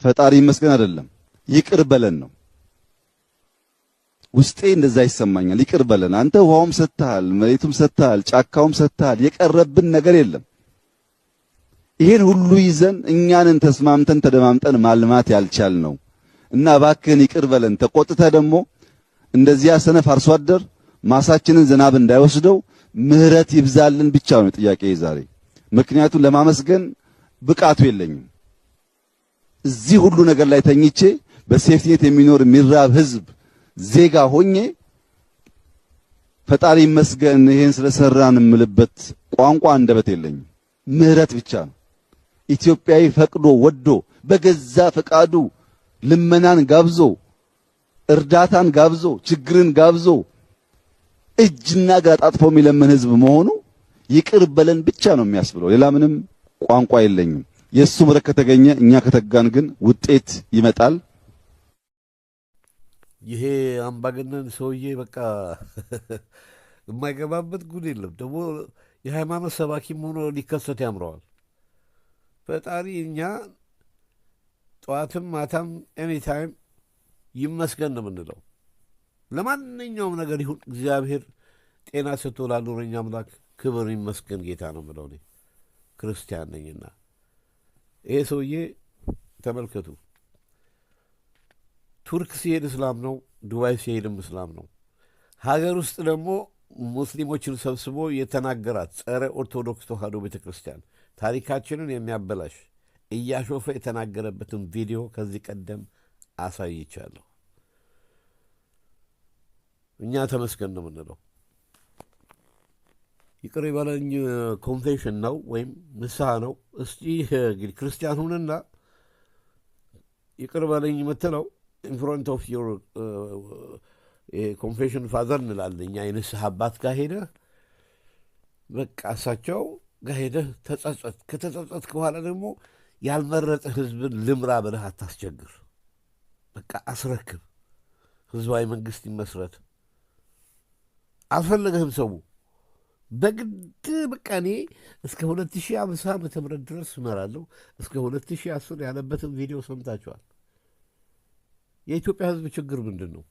ፈጣሪ ይመስገን አይደለም፣ ይቅር በለን ነው። ውስጤ እንደዛ ይሰማኛል። ይቅር በለን አንተ ውሃውም ሰጥተሃል፣ መሬቱም ሰጥተሃል፣ ጫካውም ሰጥተሃል። የቀረብን ነገር የለም። ይሄን ሁሉ ይዘን እኛንን ተስማምተን ተደማምጠን ማልማት ያልቻልነው እና እባክህን ይቅር በለን። ተቆጥተህ ደግሞ እንደዚያ ሰነፍ አርሶ አደር ማሳችንን ዝናብ እንዳይወስደው ምህረት ይብዛልን ብቻ ነው ጥያቄ ዛሬ። ምክንያቱም ለማመስገን ብቃቱ የለኝም። እዚህ ሁሉ ነገር ላይ ተኝቼ በሴፍቲኔት የሚኖር የሚራብ ህዝብ ዜጋ ሆኜ ፈጣሪ ይመስገን ይሄን ስለሰራን እምልበት ቋንቋ አንደበት የለኝም። ምህረት ብቻ ነው። ኢትዮጵያዊ ፈቅዶ ወዶ በገዛ ፈቃዱ ልመናን ጋብዞ እርዳታን ጋብዞ ችግርን ጋብዞ እጅና እግር አጣጥፎ የሚለምን ህዝብ መሆኑ ይቅር በለን ብቻ ነው የሚያስብለው። ሌላ ምንም ቋንቋ የለኝም። የሱ ምሕረት ከተገኘ እኛ ከተጋን ግን ውጤት ይመጣል። ይሄ አምባገነን ሰውዬ በቃ የማይገባበት ጉድ የለም። ደግሞ የሃይማኖት ሰባኪም ሆኖ ሊከሰት ያምረዋል። ፈጣሪ እኛ ጠዋትም ማታም ኤኒታይም ይመስገን ነው የምንለው። ለማንኛውም ነገር ይሁን እግዚአብሔር ጤና ሰጥቶ ላኖረኝ አምላክ ክብር ይመስገን ጌታ ነው የምለው። እኔ ክርስቲያን ነኝና ይሄ ሰውዬ ተመልከቱ። ቱርክ ሲሄድ እስላም ነው፣ ዱባይ ሲሄድም እስላም ነው። ሀገር ውስጥ ደግሞ ሙስሊሞችን ሰብስቦ የተናገራት ጸረ ኦርቶዶክስ ተዋህዶ ቤተ ክርስቲያን ታሪካችንን የሚያበላሽ እያሾፈ የተናገረበትን ቪዲዮ ከዚህ ቀደም አሳይቻለሁ። እኛ ተመስገን ነው የምንለው። ይቅር ይበለኝ ኮንፌሽን ነው ወይም ንስሐ ነው። እስቲ እንግዲህ ክርስቲያን ሁንና ይቅር በለኝ የምትለው ኢንፍሮንት ኦፍ ዮር ኮንፌሽን ፋዘር እንላለን እኛ። የንስሐ አባት ጋር ሄደህ በቃ እሳቸው ጋር ሄደህ ተጸጸት። ከተጸጸትክ በኋላ ደግሞ ያልመረጠ ህዝብን ልምራ ብለህ አታስቸግር። በቃ አስረክብ። ህዝባዊ መንግስት ይመስረት። አልፈለገህም ሰው በግድ በቃ እኔ እስከ 2050 ዓመተ ምህረት ድረስ እመራለሁ እስከ 2010 ያለበትን ቪዲዮ ሰምታችኋል። የኢትዮጵያ ህዝብ ችግር ምንድን ነው?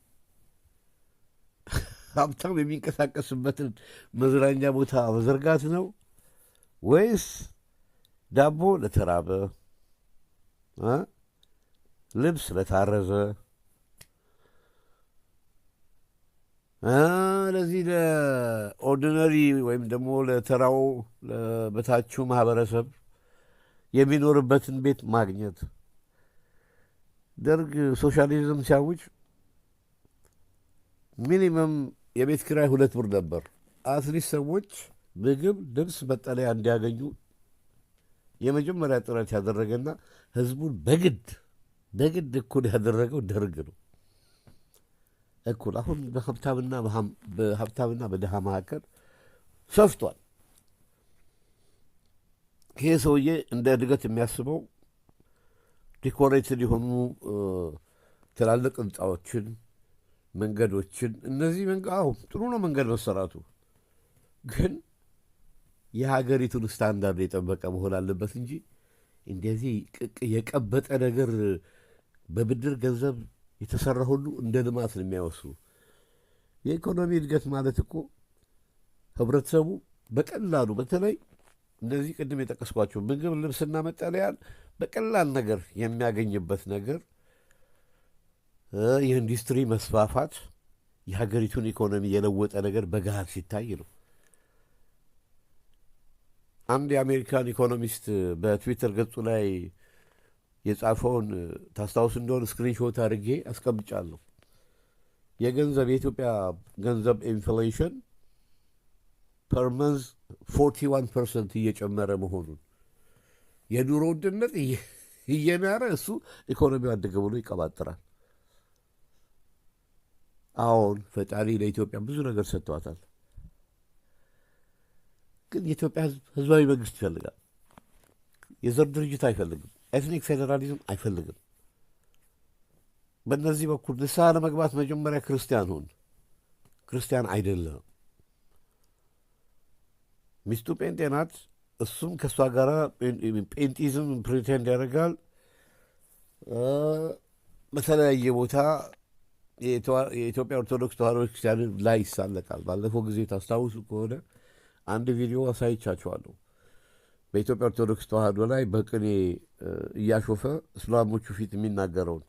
ሀብታም የሚንቀሳቀስበትን መዝናኛ ቦታ መዘርጋት ነው ወይስ ዳቦ ለተራበ ልብስ ለታረዘ ለዚህ ለኦርዲነሪ ወይም ደግሞ ለተራው በታችሁ ማህበረሰብ የሚኖርበትን ቤት ማግኘት? ደርግ ሶሻሊዝም ሲያውጅ ሚኒመም የቤት ኪራይ 2 ብር ነበር። አትሊስት ሰዎች ምግብ፣ ልብስ፣ መጠለያ እንዲያገኙ የመጀመሪያ ጥረት ያደረገና ህዝቡን በግድ እኩል ያደረገው ደርግ ነው። እኩል አሁን በሀብታምና በድሃ መካከል ሰፍቷል። ይሄ ሰውዬ እንደ እድገት የሚያስበው ዲኮሬትድ የሆኑ ትላልቅ ህንፃዎችን፣ መንገዶችን እነዚህ ጥሩ ነው መንገድ መሰራቱ፣ ግን የሀገሪቱን ስታንዳርድ የጠበቀ መሆን አለበት እንጂ እንደዚህ የቀበጠ ነገር በብድር ገንዘብ የተሰራ ሁሉ እንደ ልማት ነው የሚያወሱ። የኢኮኖሚ እድገት ማለት እኮ ህብረተሰቡ በቀላሉ በተለይ እነዚህ ቅድም የጠቀስኳቸው ምግብ፣ ልብስና መጠለያን በቀላል ነገር የሚያገኝበት ነገር፣ የኢንዱስትሪ መስፋፋት የሀገሪቱን ኢኮኖሚ የለወጠ ነገር በገሃድ ሲታይ ነው። አንድ የአሜሪካን ኢኮኖሚስት በትዊተር ገጹ ላይ የጻፈውን ታስታውስ እንደሆን ስክሪንሾት አድርጌ አስቀምጫለሁ። የኢትዮጵያ ገንዘብ ኢንፍሌሽን ፐር መንዝ 41% እየጨመረ መሆኑን፣ የኑሮ ውድነት እየናረ እሱ ኢኮኖሚው አደገ ብሎ ይቀባጥራል። አሁን ፈጣሪ ለኢትዮጵያ ብዙ ነገር ሰጥቷታል። ግን የኢትዮጵያ ህዝባዊ መንግስት ይፈልጋል። የዘር ድርጅት አይፈልግም። ኤትኒክ ፌዴራሊዝም አይፈልግም። በእነዚህ በኩል ንስሐ ለመግባት መጀመሪያ ክርስቲያን ሁን። ክርስቲያን አይደለም። ሚስቱ ጴንጤ ናት። እሱም ከእሷ ጋር ጴንጢዝም ፕሪቴንድ ያደርጋል። በተለያየ ቦታ የኢትዮጵያ ኦርቶዶክስ ተዋሕዶ ክርስቲያን ላይ ይሳለቃል። ባለፈው ጊዜ ታስታውሱ ከሆነ አንድ ቪዲዮ አሳይቻችኋለሁ። በኢትዮጵያ ኦርቶዶክስ ተዋሕዶ ላይ በቅኔ እያሾፈ እስላሞቹ ፊት የሚናገረውን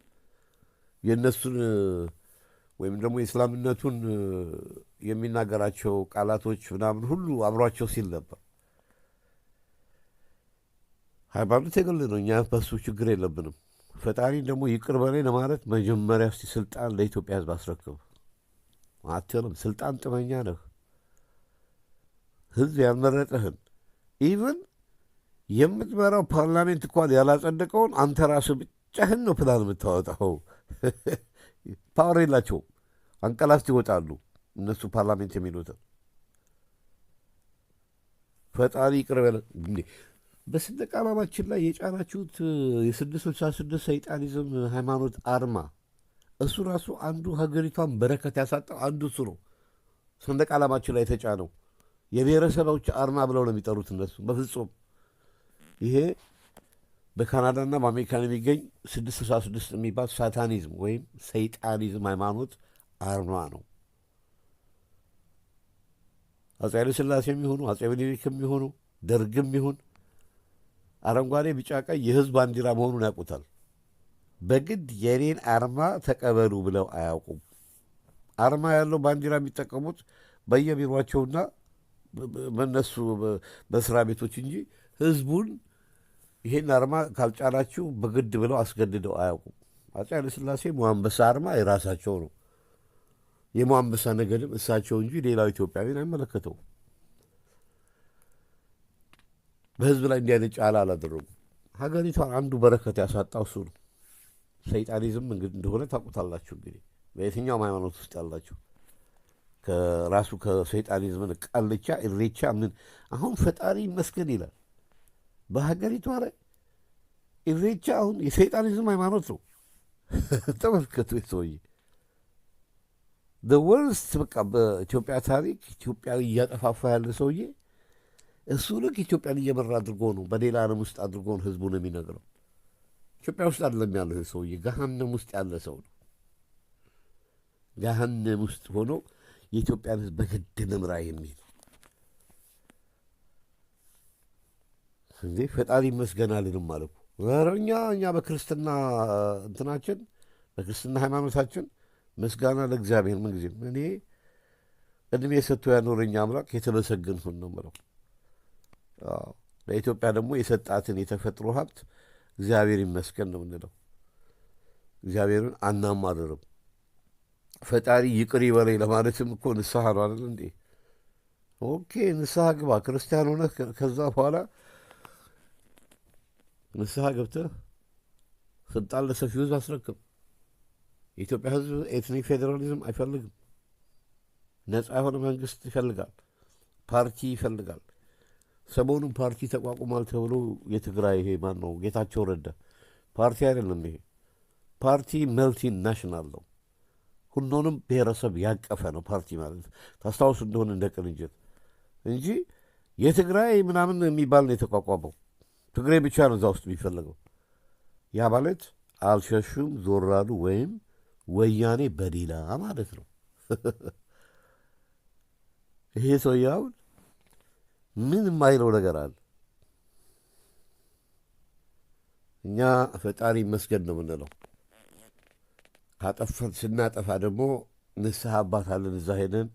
የእነሱን ወይም ደግሞ የእስላምነቱን የሚናገራቸው ቃላቶች ምናምን ሁሉ አብሯቸው ሲል ነበር። ሃይማኖት የግል ነው። እኛ በሱ ችግር የለብንም። ፈጣሪን ደግሞ ይቅር በላይ ለማለት መጀመሪያ እስቲ ስልጣን ለኢትዮጵያ ሕዝብ አስረክብ አትልም። ስልጣን ጥመኛ ነህ። ሕዝብ ያልመረጠህን ኢቭን የምትመራው ፓርላሜንት እንኳን ያላጸደቀውን አንተ ራስህ ብቻህን ነው ፕላን የምታወጣው። ፓወር የላቸውም። አንቀላፍት ይወጣሉ እነሱ ፓርላሜንት የሚሉትን። ፈጣሪ ይቅር በለን። በሰንደቅ ዓላማችን ላይ የጫናችሁት የ666 ሰይጣኒዝም ሃይማኖት አርማ እሱ ራሱ አንዱ ሀገሪቷን በረከት ያሳጣው አንዱ እሱ ነው። ሰንደቅ ዓላማችን ላይ የተጫነው የብሔረሰቦች አርማ ብለው ነው የሚጠሩት እነሱ። በፍጹም ይሄ በካናዳና በአሜሪካን የሚገኝ 666 የሚባል ሳታኒዝም ወይም ሰይጣኒዝም ሃይማኖት አርማ ነው። አፄ ኃይለ ሥላሴ የሚሆኑ አፄ ምኒልክ የሚሆኑ ደርግም ይሁን አረንጓዴ፣ ቢጫ፣ ቀይ የህዝብ ባንዲራ መሆኑን ያውቁታል። በግድ የኔን አርማ ተቀበሉ ብለው አያውቁም። አርማ ያለው ባንዲራ የሚጠቀሙት በየቢሮቸውና በነሱ በስራ ቤቶች እንጂ ህዝቡን ይሄን አርማ ካልጫናችሁ በግድ ብለው አስገድደው አያውቁም። አፄ ኃይለ ሥላሴ ሞአንበሳ አርማ የራሳቸው ነው። የሞአንበሳ ነገድም እሳቸው እንጂ ሌላው ኢትዮጵያዊን አይመለከተውም። በህዝብ ላይ እንዲህ አይነት ጫላ አላደረጉም። ሀገሪቷን አንዱ በረከት ያሳጣው እሱ ነው። ሰይጣኒዝም እንግዲህ እንደሆነ ታውቁታላችሁ። እንግዲህ በየትኛውም ሃይማኖት ውስጥ ያላችሁ ከራሱ ከሰይጣኒዝምን ቃልቻ እሬቻ ምን አሁን ፈጣሪ ይመስገን ይላል። በሀገሪቷ ላይ እሬቻ አሁን የሰይጣኒዝም ሃይማኖት ነው። ተመልከቱ። ሰውዬ ወርስት በቃ በኢትዮጵያ ታሪክ ኢትዮጵያዊ እያጠፋፋ ያለ ሰውዬ እሱ ልክ ኢትዮጵያን እየመራ አድርጎ ነው በሌላ ዓለም ውስጥ አድርጎ ነው ህዝቡን የሚነግረው። ኢትዮጵያ ውስጥ አይደለም ያለው ሰውዬ፣ ገሃነም ውስጥ ያለ ሰው ነው። ገሃነም ውስጥ ሆኖ የኢትዮጵያን ህዝብ በግድ ንምራ የሚል እንዴ! ፈጣሪ ይመስገን አልንም አልኩ። እኛ በክርስትና እንትናችን በክርስትና ሃይማኖታችን ምስጋና ለእግዚአብሔር ምንጊዜም እኔ እድሜ ሰጥቶ ያኖረኛ አምላክ የተመሰገንሁን ነው የምለው። ለኢትዮጵያ ደግሞ የሰጣትን የተፈጥሮ ሀብት እግዚአብሔር ይመስገን ነው የምንለው። እግዚአብሔርን አናማርርም። ፈጣሪ ይቅር ይበለኝ ለማለትም እኮ ንስሐ ነው አይደል እንዴ? ኦኬ ንስሐ ግባ፣ ክርስቲያን ሆነህ ከዛ በኋላ ንስሐ ገብተህ ስልጣን ለሰፊው ህዝብ አስረክብ። የኢትዮጵያ ህዝብ ኤትኒክ ፌዴራሊዝም አይፈልግም። ነፃ የሆነ መንግስት ይፈልጋል። ፓርቲ ይፈልጋል። ሰሞኑን ፓርቲ ተቋቁሟል ተብሎ የትግራይ ይሄ ማን ነው ጌታቸው ረዳ ፓርቲ አይደለም። ይሄ ፓርቲ መልቲ ናሽናል ነው። ሁሉንም ብሔረሰብ ያቀፈ ነው ፓርቲ ማለት ታስታውሱ እንደሆነ እንደ ቅንጅት እንጂ የትግራይ ምናምን የሚባል ነው የተቋቋመው። ትግሬ ብቻ ነው እዛ ውስጥ የሚፈለገው። ያ ማለት አልሸሹም ዞራሉ ወይም ወያኔ በዲላ ማለት ነው። ይሄ ሰውዬ አሁን ምን የማይለው ነገር አለ? እኛ ፈጣሪ ይመስገን ነው የምንለው። ካጠፈን ስናጠፋ ደግሞ ንስሐ አባት አለን። እዛ ሄደን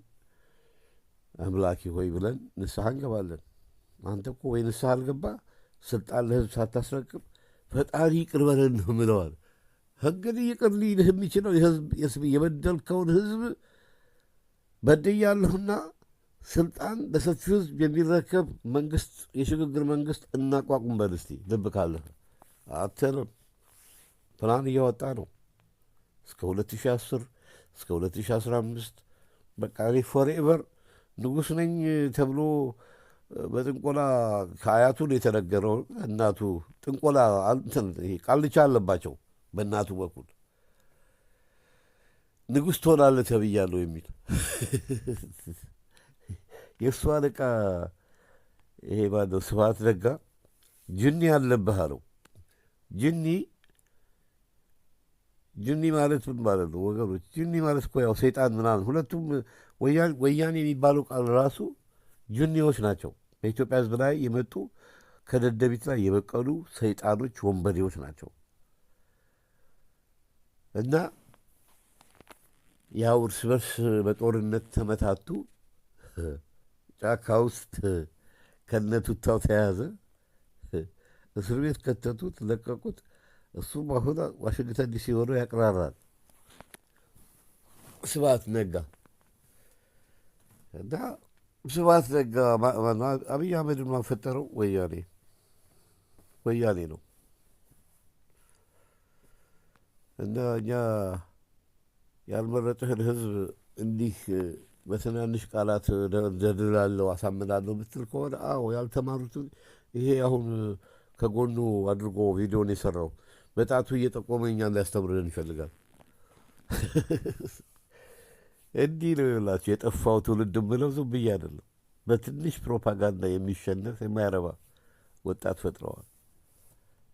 አምላኪ ሆይ ብለን ንስሐ እንገባለን። አንተ እኮ ወይ ንስሐ አልገባ ስልጣን ለህዝብ ሳታስረክብ ፈጣሪ ይቅር በለን ነው ምለዋል። እንግዲህ ይቅር ሊልህ የሚችለው የበደልከውን ህዝብ በድያለሁና ስልጣን ለሰፊው ህዝብ የሚረከብ መንግስት፣ የሽግግር መንግስት እናቋቁም በል እስቲ ልብ ካለህ አትልም። ፕላን እያወጣ ነው እስከ 2010 እስከ 2015 በቃ እኔ ፎሬቨር ንጉሥ ነኝ ተብሎ በጥንቆላ ከአያቱ ነው የተነገረው። እናቱ ጥንቆላ ቃልቻ አለባቸው በእናቱ በኩል ንጉሥ ትሆናለህ ተብያለሁ የሚል የእሱ አለቃ ይሄ ማነው ስብሐት ነጋ ጅኒ አለብህ አለው። ጅኒ ጅኒ ማለት ምን ማለት ነው ወገኖች? ጅኒ ማለት እኮ ያው ሰይጣን ምናምን፣ ሁለቱም ወያኔ የሚባለው ቃል ራሱ ጅኒዎች ናቸው። በኢትዮጵያ ሕዝብ ላይ የመጡ ከደደቢት ላይ የበቀሉ ሰይጣኖች፣ ወንበዴዎች ናቸው። እና ያው እርስ በርስ በጦርነት ተመታቱ። ጫካ ውስጥ ከነቱታው ተያዘ። እስር ቤት ከተቱት፣ ለቀቁት። እሱም አሁን ዋሽንግተን ዲሲ ሆኖ ያቅራራል። ስብሐት ነጋ እና ስብሐት ነጋ አብይ አህመድን ማፈጠረው ወያኔ ነው። እና እኛ ያልመረጥህን ህዝብ እንዲህ በትናንሽ ቃላት ደድላለሁ፣ አሳምናለሁ ብትል ከሆነ አዎ፣ ያልተማሩትን ይሄ አሁን ከጎኑ አድርጎ ቪዲዮን የሰራው በጣቱ እየጠቆመ እኛን ሊያስተምርልን ይፈልጋል። እንዲህ ነው ይላችሁ የጠፋው ትውልድ ብለው ዝም ብዬ አይደለም። በትንሽ ፕሮፓጋንዳ የሚሸነፍ የማይረባ ወጣት ፈጥረዋል።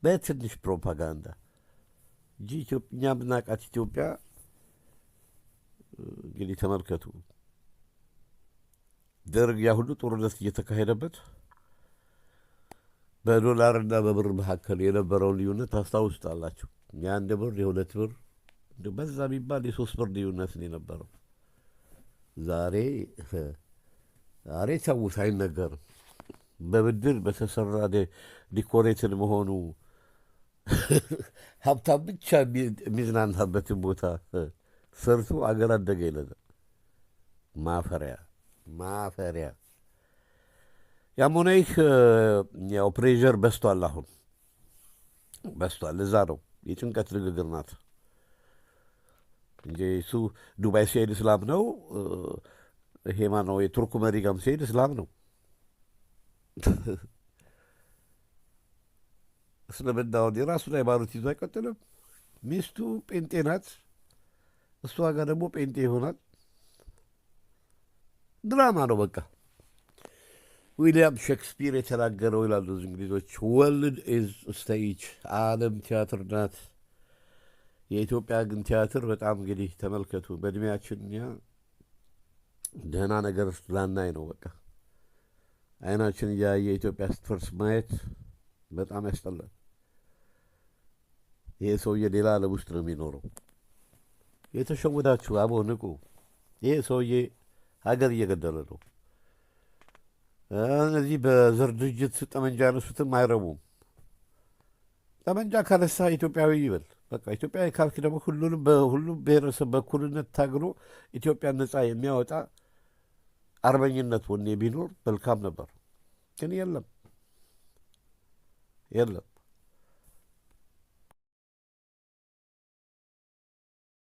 በትንሽ ፕሮፓጋንዳ እንጂ እኛ ብናቃት ኢትዮጵያ እንግዲህ ተመልከቱ። ደርግ ያ ሁሉ ጦርነት እየተካሄደበት በዶላርና በብር መካከል የነበረውን ልዩነት ታስታውሱታላችሁ። የአንድ ብር የሁለት ብር በዛ የሚባል የ3 ብር ልዩነት ነው የነበረው። ዛሬ ተውት፣ አይነገርም። በብድር በተሰራ ዲኮሬትን መሆኑ ሀብታም ብቻ የሚዝናናበትን ቦታ ሰርቶ አገር አደገ ይለናል። ማፈሪያ። ያም ሆነ ይህ ያው ፕሬዠር በስቷል፣ አሁን በስቷል። እዛ ነው የጭንቀት ንግግር ናት እንጂ እሱ ዱባይ ሲሄድ እስላም ነው። ይሄ ማነው የቱርኩ መሪ ጋም ሲሄድ እስላም ነው። እስልምናውን የራሱን ሃይማኖት ይዞ አይቀጥልም። ሚስቱ ጴንጤ ናት፣ እሷ ጋር ደግሞ ጴንጤ ይሆናል። ድራማ ነው በቃ። ዊሊያም ሼክስፒር የተናገረው ይላሉ እንግሊዞች፣ ወርልድ ኢዝ ስቴጅ፣ ዓለም ቲያትር ናት። የኢትዮጵያ ግን ቲያትር በጣም እንግዲህ ተመልከቱ። በእድሜያችን እኛ ደህና ነገር ላናይ ነው በቃ። አይናችን እያየ የኢትዮጵያ ስትፈርስ ማየት በጣም ያስጠላል። ይሄ ሰውዬ ሌላ ዓለም ውስጥ ነው የሚኖረው። የተሸወዳችሁ አቦ ንቁ። ይሄ ሰውዬ ሀገር እየገደለ ነው። እነዚህ በዘር ድርጅት ጠመንጃ ያነሱትም አይረቡም። ጠመንጃ ካነሳ ኢትዮጵያዊ ይበል በቃ። ኢትዮጵያዊ ካልክ ደግሞ ሁሉም ብሔረሰብ በእኩልነት ታግሎ ኢትዮጵያን ነፃ የሚያወጣ አርበኝነት ወኔ ቢኖር መልካም ነበር። ግን የለም።